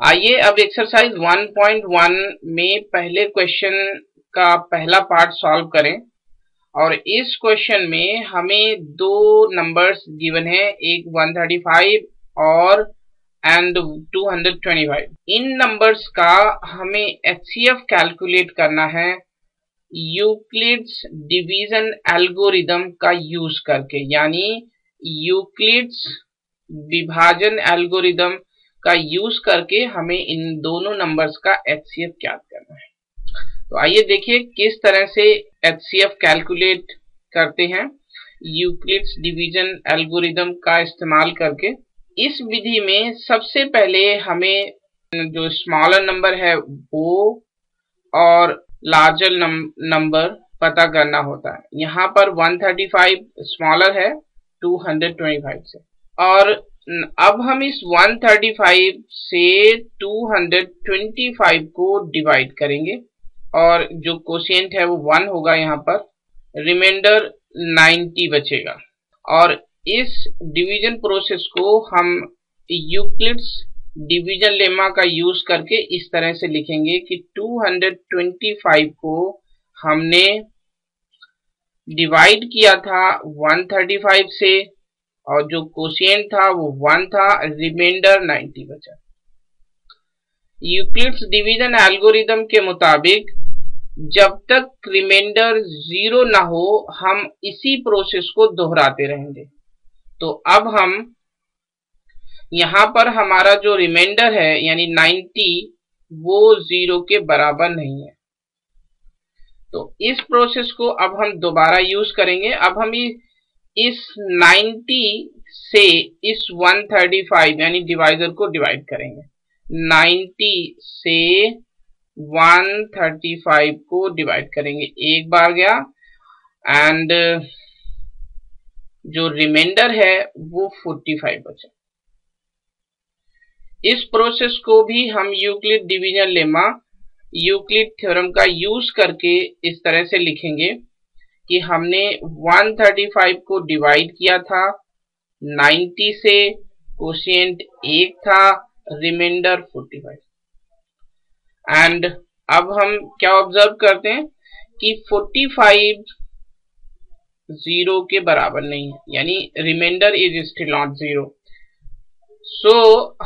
आइए अब एक्सरसाइज 1.1 में पहले क्वेश्चन का पहला पार्ट सॉल्व करें। और इस क्वेश्चन में हमें दो नंबर्स गिवन है, एक 135 और एंड 225। इन नंबर्स का हमें एचसीएफ कैलकुलेट करना है यूक्लिड्स डिवीजन एल्गोरिदम का यूज करके, यानी यूक्लिड्स विभाजन एल्गोरिदम का यूज करके हमें इन दोनों नंबर्स का एचसीएफ ज्ञात करना है। तो आइए देखिए किस तरह से एचसीएफ कैलकुलेट करते हैं यूक्लिड्स डिवीजन एल्गोरिदम का इस्तेमाल करके। इस विधि में सबसे पहले हमें जो स्मॉलर नंबर है वो और लार्जर नंबर पता करना होता है। यहाँ पर 135 स्मॉलर है 225 से, और अब हम इस 135 से 225 को डिवाइड करेंगे और जो कोशिएंट है वो 1 होगा, यहाँ पर रिमाइंडर 90 बचेगा। और इस डिवीजन प्रोसेस को हम यूक्लिड्स डिवीजन लेमा का यूज करके इस तरह से लिखेंगे कि 225 को हमने डिवाइड किया था 135 से और जो कोशिएंट था वो 1 था, रिमाइंडर 90 बचा। यूक्लिड्स डिवीजन एल्गोरिदम के मुताबिक जब तक रिमाइंडर 0 ना हो हम इसी प्रोसेस को दोहराते रहेंगे। तो अब हम यहाँ पर हमारा जो रिमाइंडर है यानी 90 वो 0 के बराबर नहीं है, तो इस प्रोसेस को अब हम दोबारा यूज करेंगे। अब हम इस 90 से इस 135 यानी डिवाइजर को डिवाइड करेंगे। 90 से 135 को डिवाइड करेंगे, एक बार गया, एंड जो रिमाइंडर है वो 45 बचा। इस प्रोसेस को भी हम Euclid division lemma Euclid theorem का यूज करके इस तरह से लिखेंगे कि हमने 135 को डिवाइड किया था 90 से, कोशिएंट 1 था, रिमाइंडर 45। एंड अब हम क्या ऑब्जर्व करते हैं कि 45 0 के बराबर नहीं है, यानी रिमाइंडर इज स्टिल नॉट 0। सो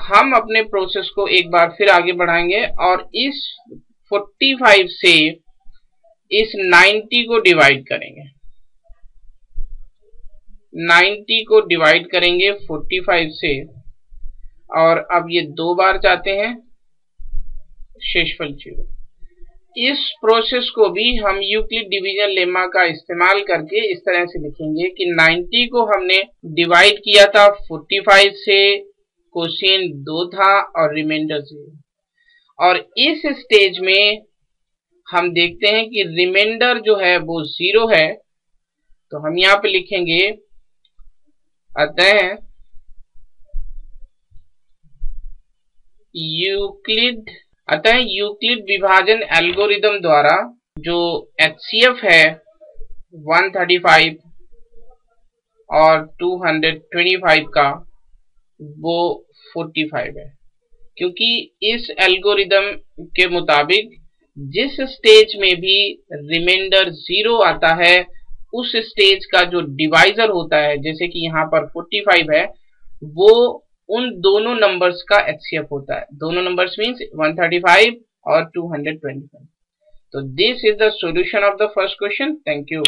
हम अपने प्रोसेस को एक बार फिर आगे बढ़ाएंगे और इस 45 से इस 90 को डिवाइड करेंगे। 90 को डिवाइड करेंगे 45 से, और अब ये दो बार जाते हैं, शेषफल 0। इस प्रोसेस को भी हम यूक्लिड डिवीजन लेमा का इस्तेमाल करके इस तरह से लिखेंगे कि 90 को हमने डिवाइड किया था 45 से, कोशिएंट 2 था और रिमाइंडर 0। और इस स्टेज में हम देखते हैं कि रिमाइंडर जो है वो 0 है, तो हम यहाँ पे लिखेंगे अतः यूक्लिड विभाजन एल्गोरिदम द्वारा जो एचसीएफ है 135 और 225 का वो 45 है, क्योंकि इस एल्गोरिदम के मुताबिक जिस स्टेज में भी रिमाइंडर 0 आता है उस स्टेज का जो डिवाइजर होता है, जैसे कि यहाँ पर 45 है, वो उन दोनों नंबर्स का एचसीएफ होता है। दोनों नंबर्स मींस 135 और 225। तो this is the solution of the first question. Thank you.